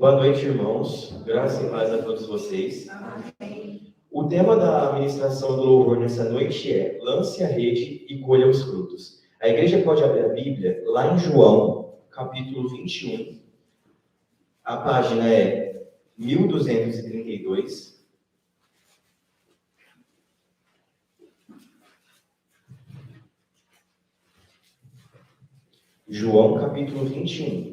Boa noite, irmãos. Graça e paz a todos vocês. Amém. O tema da ministração do louvor nessa noite é lance a rede e colha os frutos. A igreja pode abrir a Bíblia lá em João, capítulo 21. A página é 1232. João, capítulo 21.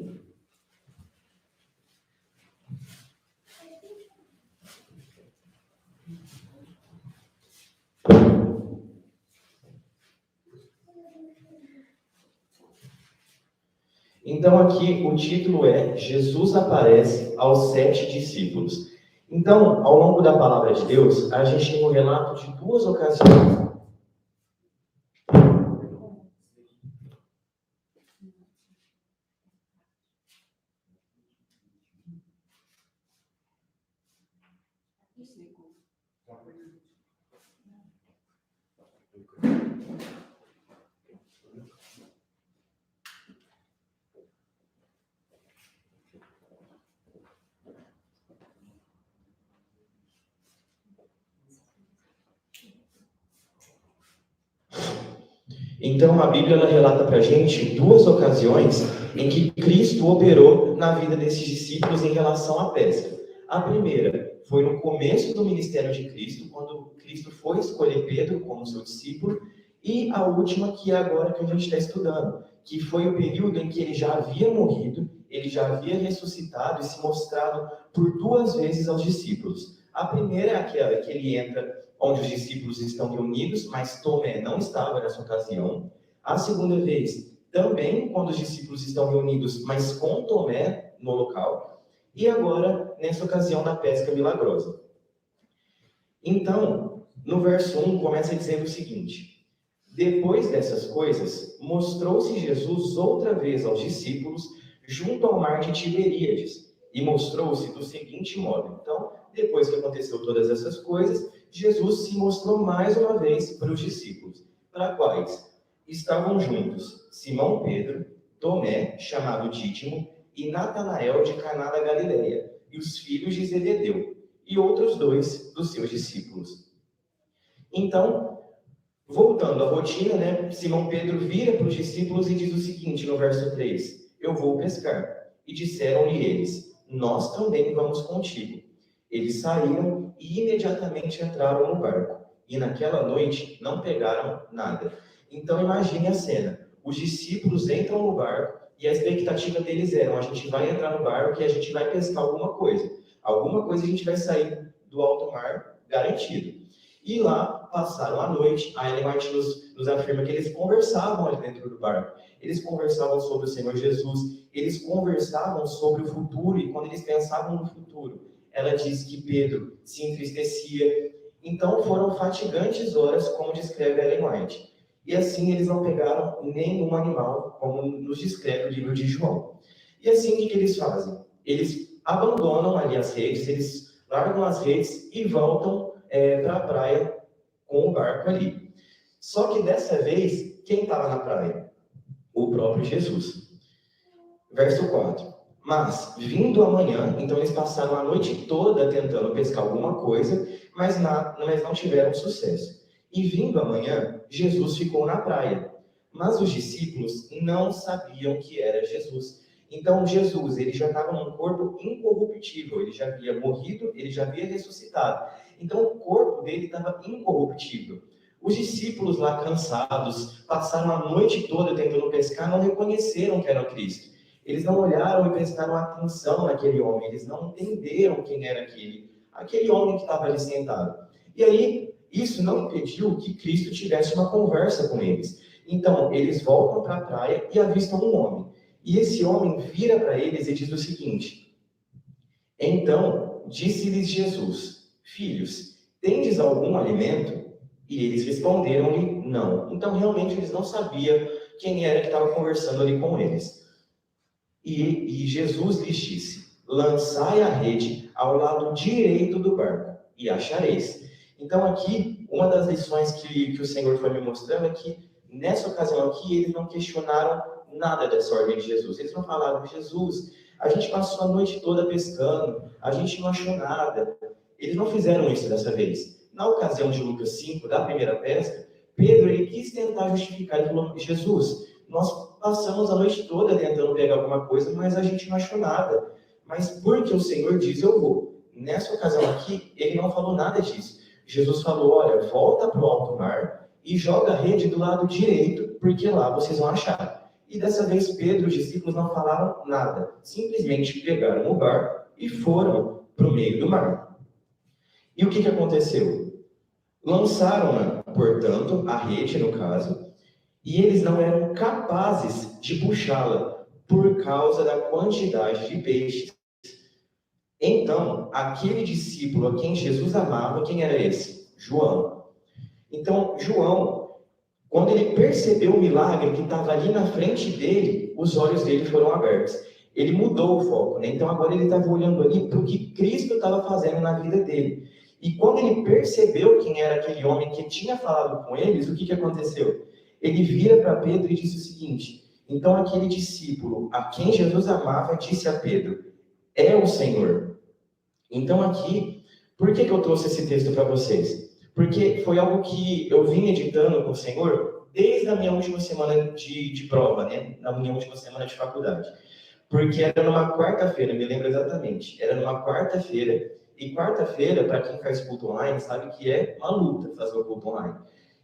Então aqui o título é Jesus aparece aos 7 discípulos. Então, ao longo da palavra de Deus, a gente tem um relato de duas ocasiões. Então, a Bíblia ela relata para a gente duas ocasiões em que Cristo operou na vida desses discípulos em relação à pesca. A primeira foi no começo do ministério de Cristo, quando Cristo foi escolher Pedro como seu discípulo, e a última que é agora que a gente está estudando, que foi o período em que ele já havia morrido, ele já havia ressuscitado e se mostrado por duas vezes aos discípulos. A primeira é aquela que ele entra onde os discípulos estão reunidos, mas Tomé não estava nessa ocasião. A segunda vez, também quando os discípulos estão reunidos, mas com Tomé no local. E agora, nessa ocasião da pesca milagrosa. Então, no verso 1, começa dizendo o seguinte: depois dessas coisas, mostrou-se Jesus outra vez aos discípulos junto ao mar de Tiberíades, e mostrou-se do seguinte modo. Então, depois que aconteceu todas essas coisas, Jesus se mostrou mais uma vez para os discípulos, para quais estavam juntos Simão Pedro, Tomé, chamado Dídimo, e Natanael de Caná da Galileia, e os filhos de Zebedeu, e outros dois dos seus discípulos. Então, voltando à rotina, Simão Pedro vira para os discípulos e diz o seguinte no verso 3: eu vou pescar. E disseram-lhe eles: nós também vamos contigo. Eles saíram e imediatamente entraram no barco. E naquela noite não pegaram nada. Então imagine a cena. Os discípulos entram no barco e a expectativa deles era: a gente vai entrar no barco e a gente vai pescar alguma coisa. Alguma coisa a gente vai sair do alto mar garantido. E lá passaram a noite. A Ellen White nos afirma que eles conversavam ali dentro do barco. Eles conversavam sobre o Senhor Jesus. Eles conversavam sobre o futuro. E quando eles pensavam no futuro, ela diz que Pedro se entristecia. Então foram fatigantes horas, como descreve Ellen White. E assim eles não pegaram nenhum animal, como nos descreve o livro de João. E assim o que eles fazem? Eles abandonam ali as redes, eles largam as redes e voltam para a praia com o barco ali. Só que dessa vez, quem estava na praia? O próprio Jesus. Verso 4. Mas, vindo amanhã, então eles passaram a noite toda tentando pescar alguma coisa, mas não tiveram sucesso. E vindo amanhã, Jesus ficou na praia. Mas os discípulos não sabiam que era Jesus. Então Jesus, ele já estava num corpo incorruptível, ele já havia morrido, ele já havia ressuscitado. Então o corpo dele estava incorruptível. Os discípulos lá cansados, passaram a noite toda tentando pescar, não reconheceram que era o Cristo. Eles não olharam e prestaram atenção naquele homem, eles não entenderam quem era aquele homem que estava ali sentado. E aí, isso não impediu que Cristo tivesse uma conversa com eles. Então, eles voltam para a praia e avistam um homem. E esse homem vira para eles e diz o seguinte: então, disse-lhes Jesus: filhos, tendes algum alimento? E eles responderam-lhe: não. Então, realmente, eles não sabiam quem era que estava conversando ali com eles. E Jesus lhes disse: lançai a rede ao lado direito do barco, e achareis. Então aqui, uma das lições que o Senhor foi me mostrando é que, nessa ocasião aqui, eles não questionaram nada dessa ordem de Jesus. Eles não falaram: Jesus, a gente passou a noite toda pescando, a gente não achou nada. Eles não fizeram isso dessa vez. Na ocasião de Lucas 5, da primeira pesca, Pedro ele quis tentar justificar, ele falou: Jesus, nós passamos a noite toda tentando pegar alguma coisa, mas a gente não achou nada. Mas porque o Senhor diz, eu vou. Nessa ocasião aqui, ele não falou nada disso. Jesus falou: olha, volta para o alto mar e joga a rede do lado direito, porque lá vocês vão achar. E dessa vez Pedro e os discípulos não falaram nada. Simplesmente pegaram o barco e foram para o meio do mar. E o que aconteceu? Lançaram, portanto, a rede, no caso, e eles não eram capazes de puxá-la por causa da quantidade de peixes. Então, aquele discípulo a quem Jesus amava, quem era esse? João. Então, João, quando ele percebeu o milagre que estava ali na frente dele, os olhos dele foram abertos. Ele mudou o foco, né? Então, agora ele estava olhando ali para o que Cristo estava fazendo na vida dele. E quando ele percebeu quem era aquele homem que tinha falado com eles, o que aconteceu? Ele vira para Pedro e disse o seguinte: então aquele discípulo a quem Jesus amava disse a Pedro: é o Senhor. Então aqui, por que eu trouxe esse texto para vocês? Porque foi algo que eu vim editando com o Senhor desde a minha última semana de prova, né? Na minha última semana de faculdade. Porque era numa quarta-feira, me lembro exatamente. Era numa quarta-feira. E quarta-feira, para quem faz culto online, sabe que é uma luta fazer o culto online.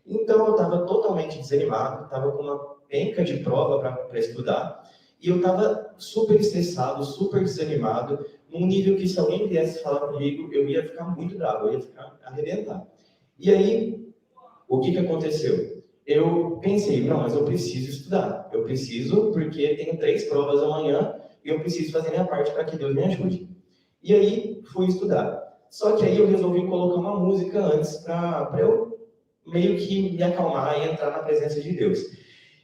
Então eu estava totalmente desanimado, estava com uma penca de prova para estudar. E eu estava super estressado, super desanimado, num nível que se alguém viesse falar comigo, eu ia ficar muito bravo, eu ia ficar arrebentado. E aí, o que aconteceu? Eu pensei, não, mas eu preciso estudar. Eu preciso, porque tenho 3 provas amanhã, e eu preciso fazer minha parte para que Deus me ajude. E aí, fui estudar. Só que aí eu resolvi colocar uma música antes, para eu meio que me acalmar e entrar na presença de Deus.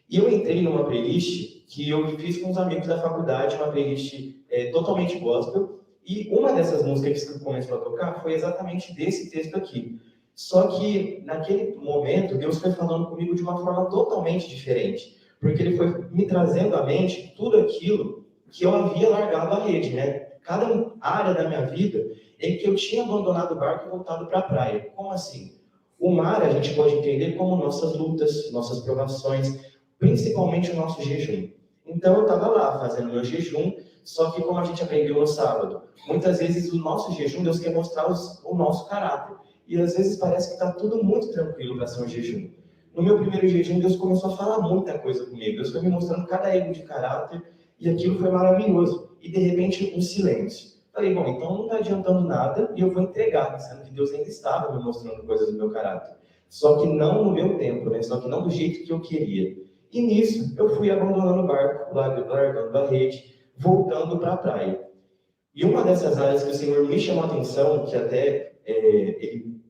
E eu entrei numa playlist que eu fiz com os amigos da faculdade, uma playlist totalmente gospel, e uma dessas músicas que começou a tocar foi exatamente desse texto aqui. Só que, naquele momento, Deus foi falando comigo de uma forma totalmente diferente, porque Ele foi me trazendo à mente tudo aquilo que eu havia largado a rede, né? Cada área da minha vida em que eu tinha abandonado o barco e voltado para a praia. Como assim? O mar a gente pode entender como nossas lutas, nossas provações, principalmente o nosso jejum. Então eu estava lá fazendo meu jejum, só que como a gente aprendeu no sábado, muitas vezes o nosso jejum, Deus quer mostrar o nosso caráter. E às vezes parece que está tudo muito tranquilo para ser um jejum. No meu primeiro jejum, Deus começou a falar muita coisa comigo. Deus foi me mostrando cada erro de caráter e aquilo foi maravilhoso. E de repente, um silêncio. Falei, bom, então não está adiantando nada e eu vou entregar, sendo que Deus ainda estava me mostrando coisas do meu caráter. Só que não no meu tempo, né? Só que não do jeito que eu queria. E nisso, eu fui abandonando o barco, largando a rede, voltando para a praia. E uma dessas áreas que o Senhor me chamou a atenção, que até Ele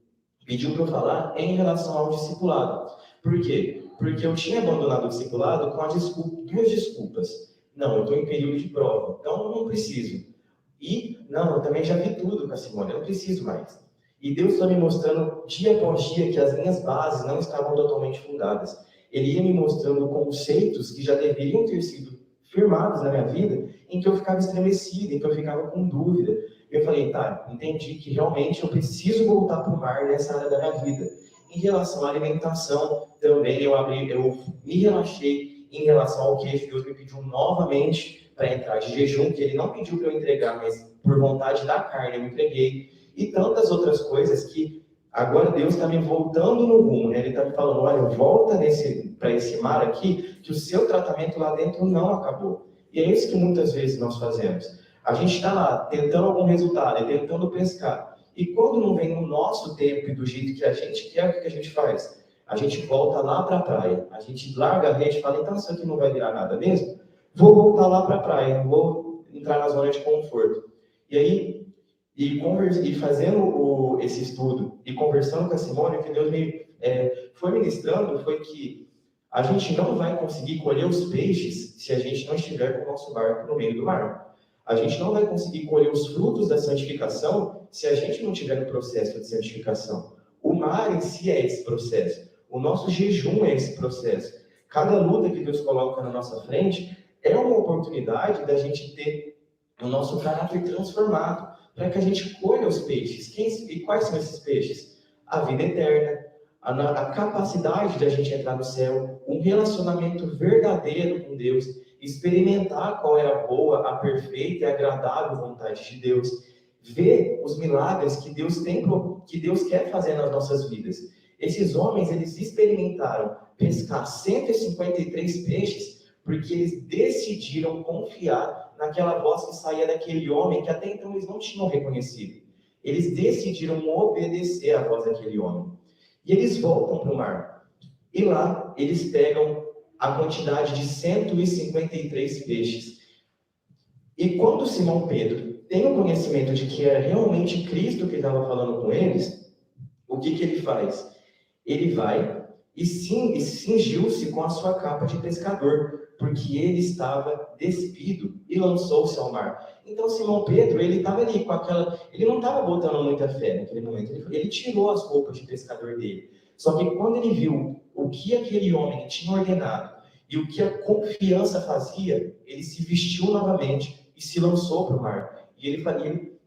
pediu para eu falar, é em relação ao discipulado. Por quê? Porque eu tinha abandonado o discipulado com duas desculpas. Não, eu estou em período de prova, então eu não preciso. E, não, eu também já vi tudo com a Simone, eu não preciso mais. E Deus está me mostrando, dia após dia, que as minhas bases não estavam totalmente fundadas. Ele ia me mostrando conceitos que já deveriam ter sido firmados na minha vida, em que eu ficava estremecido, em que eu ficava com dúvida. Eu falei, tá, entendi que realmente eu preciso voltar para o mar nessa área da minha vida. Em relação à alimentação, também eu me relaxei em relação ao que Deus me pediu novamente para entrar de jejum, que Ele não pediu para eu entregar, mas por vontade da carne eu entreguei. E tantas outras coisas que agora Deus está me voltando no rumo, né? Ele está me falando, olha, volta para esse mar aqui, que o seu tratamento lá dentro não acabou. E é isso que muitas vezes nós fazemos. A gente está lá, tentando algum resultado, tentando pescar. E quando não vem no nosso tempo e do jeito que a gente quer, o que a gente faz? A gente volta lá para a praia. A gente larga a rede e fala, então isso aqui não vai virar nada mesmo? Vou voltar lá para a praia, vou entrar na zona de conforto. E aí, e fazendo esse estudo e conversando com a Simone, o que Deus me foi ministrando foi que a gente não vai conseguir colher os peixes se a gente não estiver com o nosso barco no meio do mar. A gente não vai conseguir colher os frutos da santificação se a gente não tiver no processo de santificação. O mar em si é esse processo. O nosso jejum é esse processo. Cada luta que Deus coloca na nossa frente é uma oportunidade da gente ter o nosso caráter transformado, para que a gente colha os peixes. E quais são esses peixes? A vida eterna, a capacidade de a gente entrar no céu, um relacionamento verdadeiro com Deus, experimentar qual é a boa, a perfeita e agradável vontade de Deus, ver os milagres que Deus quer fazer nas nossas vidas. Esses homens, eles experimentaram pescar 153 peixes, porque eles decidiram confiar naquela voz que saía daquele homem que até então eles não tinham reconhecido. Eles decidiram obedecer à voz daquele homem. E eles voltam para o mar. E lá eles pegam a quantidade de 153 peixes. E quando Simão Pedro tem o conhecimento de que era realmente Cristo que estava falando com eles, o que ele faz? Ele vai e cingiu-se com a sua capa de pescador, porque ele estava despido e lançou-se ao mar. Então Simão Pedro, ele estava ali com ele não estava botando muita fé naquele momento, ele tirou as roupas de pescador dele. Só que quando ele viu o que aquele homem tinha ordenado e o que a confiança fazia, ele se vestiu novamente e se lançou para o mar. E ele,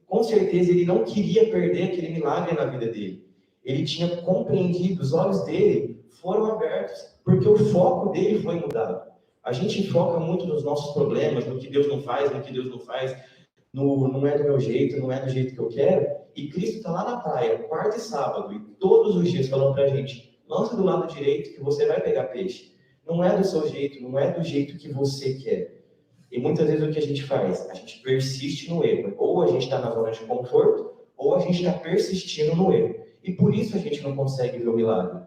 com certeza, ele não queria perder aquele milagre na vida dele. Ele tinha compreendido, os olhos dele foram abertos, porque o foco dele foi mudado. A gente foca muito nos nossos problemas, no que Deus não faz, não é do meu jeito, não é do jeito que eu quero. E Cristo está lá na praia, quarta e sábado, e todos os dias falando para a gente, lança do lado direito que você vai pegar peixe. Não é do seu jeito, não é do jeito que você quer. E muitas vezes o que a gente faz? A gente persiste no erro. Ou a gente está na zona de conforto, ou a gente está persistindo no erro. E por isso a gente não consegue ver o milagre.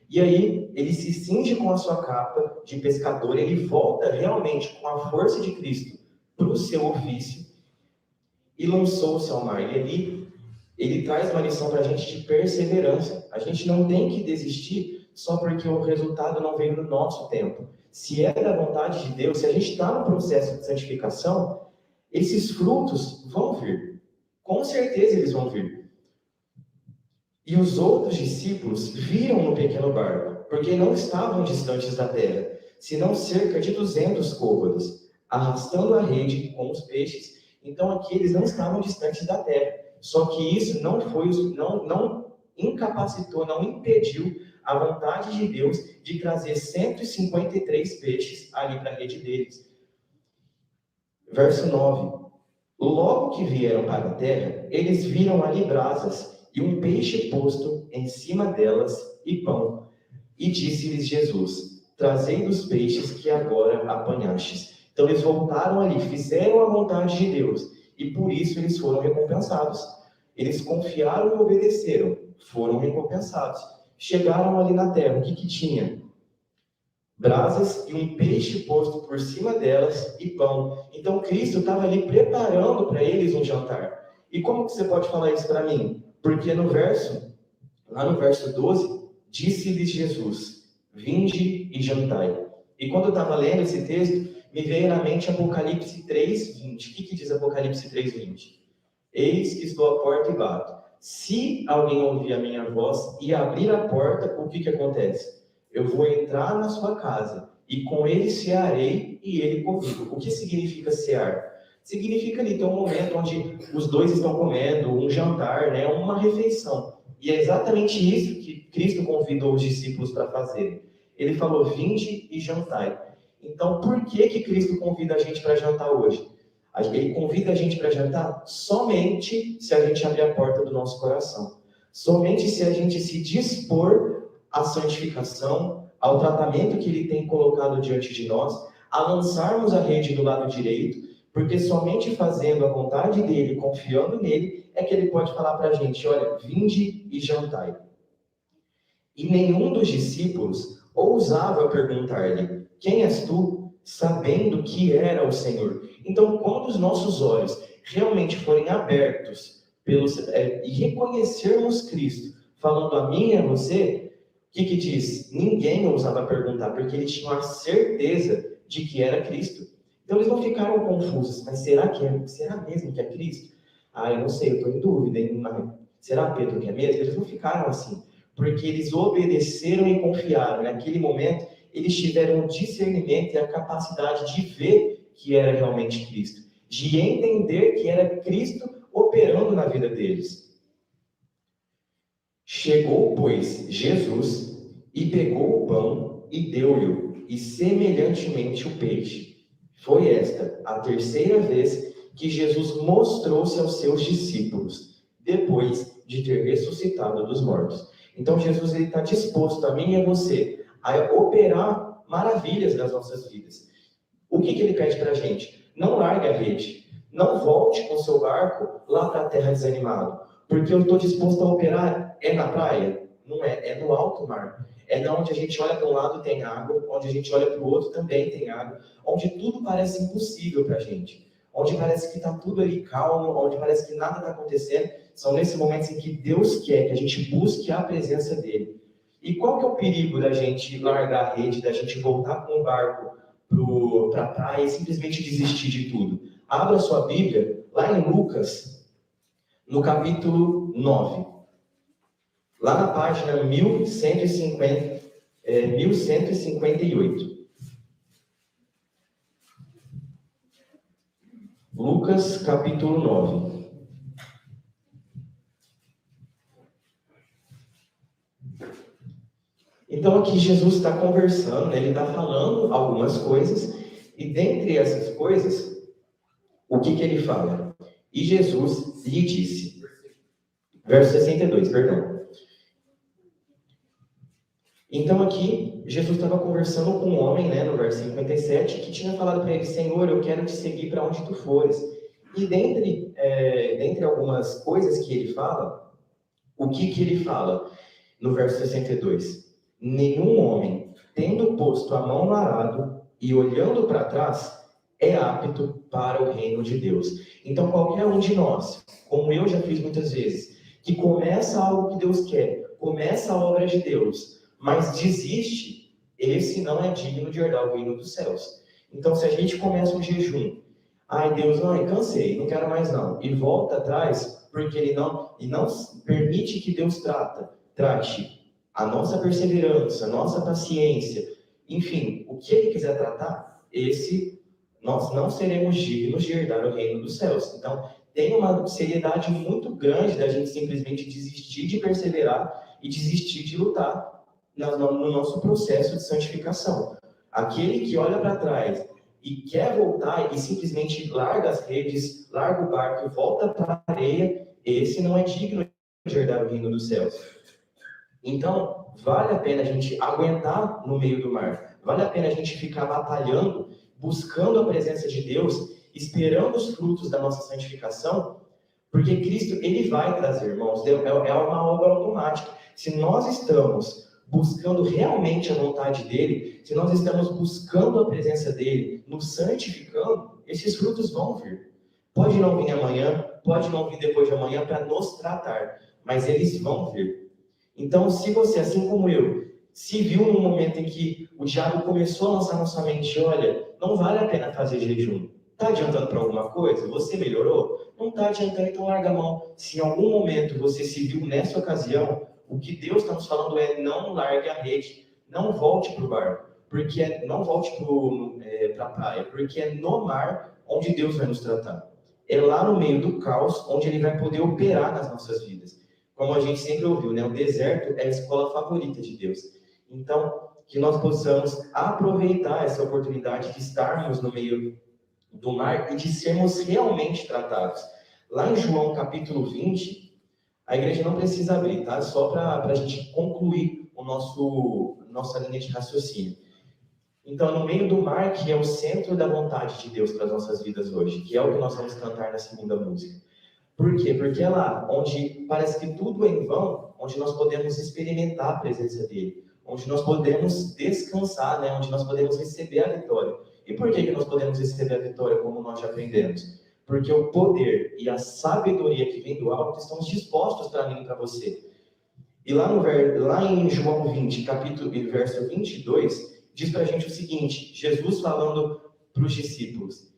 E aí, ele se cinge com a sua capa de pescador, ele volta realmente com a força de Cristo para o seu ofício e lançou-se ao mar. E ele traz uma lição para a gente de perseverança. A gente não tem que desistir só porque o resultado não veio no nosso tempo. Se é da vontade de Deus, se a gente está no processo de santificação, esses frutos vão vir. Com certeza eles vão vir. E os outros discípulos viram no pequeno barco, porque não estavam distantes da terra, senão cerca de 200 côvados, arrastando a rede com os peixes. Então aqui eles não estavam distantes da terra. Só que isso não incapacitou, não impediu a vontade de Deus de trazer 153 peixes ali para a rede deles. Verso 9. Logo que vieram para a terra, eles viram ali brasas e um peixe posto em cima delas e pão. E disse-lhes Jesus, trazei dos peixes que agora apanhastes. Então eles voltaram ali, fizeram a vontade de Deus, e por isso eles foram recompensados. Eles confiaram e obedeceram, foram recompensados. Chegaram ali na terra, o que tinha? Brasas e um peixe posto por cima delas e pão. Então Cristo estava ali preparando para eles um jantar. E como que você pode falar isso para mim? Porque lá no verso 12, disse-lhes Jesus, vinde e jantai. E quando eu estava lendo esse texto, me veio na mente Apocalipse 3:20. O que diz Apocalipse 3:20? Eis que estou à porta e bato. Se alguém ouvir a minha voz e abrir a porta, o que acontece? Eu vou entrar na sua casa e com ele cearei e ele comigo. O que significa cear? Significa ali ter um momento onde os dois estão comendo, um jantar, né, uma refeição. E é exatamente isso que Cristo convidou os discípulos para fazerem. Ele falou, vinde e jantai. Então, por que Cristo convida a gente para jantar hoje? Ele convida a gente para jantar somente se a gente abrir a porta do nosso coração. Somente se a gente se dispor à santificação, ao tratamento que Ele tem colocado diante de nós, a lançarmos a rede do lado direito, porque somente fazendo a vontade dEle, confiando nele, é que Ele pode falar para a gente, olha, vinde e jantai. E nenhum dos discípulos ousava perguntar-lhe, quem és tu? Sabendo que era o Senhor. Então, quando os nossos olhos realmente forem abertos e reconhecermos Cristo, falando a mim e a você, o que diz? Ninguém ousava perguntar, porque eles tinham a certeza de que era Cristo. Então, eles não ficaram confusos. Mas será mesmo que é Cristo? Eu não sei, eu estou em dúvida. Será Pedro que é mesmo? Eles não ficaram assim, porque eles obedeceram e confiaram. Naquele momento, eles tiveram o discernimento e a capacidade de ver que era realmente Cristo. de entender que era Cristo operando na vida deles. Chegou, pois, Jesus e pegou o pão e deu-lhe, e semelhantemente o peixe. Foi esta a terceira vez que Jesus mostrou-se aos seus discípulos, depois de ter ressuscitado dos mortos. Então Jesus está disposto, a mim e a você, a operar maravilhas nas nossas vidas. O que ele pede para a gente? Não largue a rede. Não volte com o seu barco lá para a terra desanimado. Porque eu estou disposto a operar, é na praia? Não é, é no alto mar. É na onde a gente olha para um lado tem água, onde a gente olha para o outro também tem água, onde tudo parece impossível para a gente. Onde parece que está tudo ali calmo, onde parece que nada está acontecendo. São nesses momentos em que Deus quer que a gente busque a presença dele. E qual que é o perigo da gente largar a rede, da gente voltar com o barco para a praia e simplesmente desistir de tudo? Abra sua Bíblia, lá em Lucas, no capítulo 9. Lá na página 1158. Lucas, capítulo 9. Então aqui Jesus está conversando, né? Ele está falando algumas coisas, e dentre essas coisas, o que ele fala? E Jesus lhe disse, verso 62, perdão. Então aqui, Jesus estava conversando com um homem, né, no verso 57, que tinha falado para ele, Senhor, eu quero te seguir para onde tu fores. E dentre algumas coisas que ele fala, o que ele fala no verso 62? Nenhum homem, tendo posto a mão no arado e olhando para trás, é apto para o reino de Deus. Então qualquer um de nós, como eu já fiz muitas vezes, que começa algo que Deus quer, começa a obra de Deus, mas desiste, esse não é digno de herdar o reino dos céus. Então se a gente começa um jejum, ai Deus, não, cansei, não quero mais não, e volta atrás, porque ele não permite que Deus trate a nossa perseverança, a nossa paciência, enfim, o que ele quiser tratar, nós não seremos dignos de herdar o reino dos céus. Então, tem uma seriedade muito grande da gente simplesmente desistir de perseverar e desistir de lutar no nosso processo de santificação. Aquele que olha para trás e quer voltar e simplesmente larga as redes, larga o barco e volta para a areia, esse não é digno de herdar o reino dos céus. Então, vale a pena a gente aguentar no meio do mar, vale a pena a gente ficar batalhando, buscando a presença de Deus, esperando os frutos da nossa santificação, porque Cristo, ele vai trazer, irmãos, é uma obra automática. Se nós estamos buscando realmente a vontade dele, se nós estamos buscando a presença dele, nos santificando, esses frutos vão vir. Pode não vir amanhã, pode não vir depois de amanhã para nos tratar, mas eles vão vir. Então, se você, assim como eu, se viu num momento em que o diabo começou a lançar na sua mente, olha, não vale a pena fazer jejum. Está adiantando para alguma coisa? Você melhorou? Não está adiantando, então larga a mão. Se em algum momento você se viu nessa ocasião, o que Deus está nos falando é não largue a rede, não volte para o barco, não volte para a praia, porque é no mar onde Deus vai nos tratar. É lá no meio do caos onde ele vai poder operar nas nossas vidas. Como a gente sempre ouviu, né? O deserto é a escola favorita de Deus. Então, que nós possamos aproveitar essa oportunidade de estarmos no meio do mar e de sermos realmente tratados. Lá em João capítulo 20, a igreja não precisa abrir, tá? Só para a gente concluir nossa linha de raciocínio. Então, no meio do mar, que é o centro da vontade de Deus para as nossas vidas hoje, que é o que nós vamos cantar na segunda música. Por quê? Porque é lá onde parece que tudo é em vão, onde nós podemos experimentar a presença dele, onde nós podemos descansar, né? Onde nós podemos receber a vitória. E por que nós podemos receber a vitória, como nós já aprendemos? Porque o poder e a sabedoria que vem do alto estão dispostos para mim e para você. E lá em João 20, verso 22, diz para a gente o seguinte, Jesus falando para os discípulos,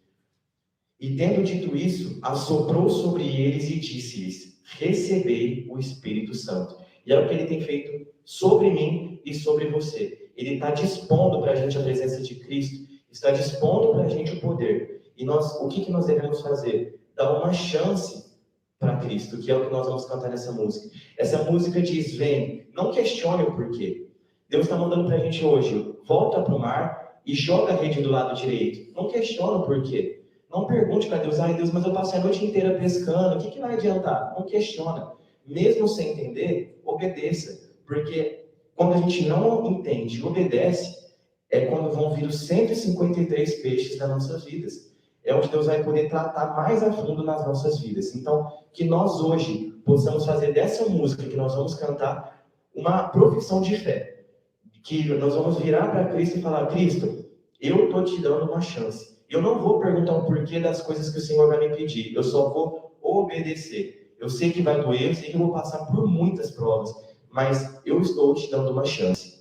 e tendo dito isso, assoprou sobre eles e disse-lhes, recebei o Espírito Santo. E é o que ele tem feito sobre mim e sobre você. Ele está dispondo para a gente a presença de Cristo, está dispondo para a gente o poder. E o que nós devemos fazer? Dar uma chance para Cristo, que é o que nós vamos cantar nessa música. Essa música diz, vem, não questione o porquê. Deus está mandando para a gente hoje, volta para o mar e joga a rede do lado direito. Não questione o porquê. Não pergunte para Deus, ai Deus, mas eu passei a noite inteira pescando, o que vai adiantar? Não questiona. Mesmo sem entender, obedeça. Porque quando a gente não entende e obedece, é quando vão vir os 153 peixes das nossas vidas. É onde Deus vai poder tratar mais a fundo nas nossas vidas. Então, que nós hoje possamos fazer dessa música que nós vamos cantar uma profissão de fé. Que nós vamos virar para Cristo e falar, Cristo, eu estou te dando uma chance. Eu não vou perguntar o porquê das coisas que o Senhor vai me pedir. Eu só vou obedecer. Eu sei que vai doer, eu sei que eu vou passar por muitas provas. Mas eu estou te dando uma chance.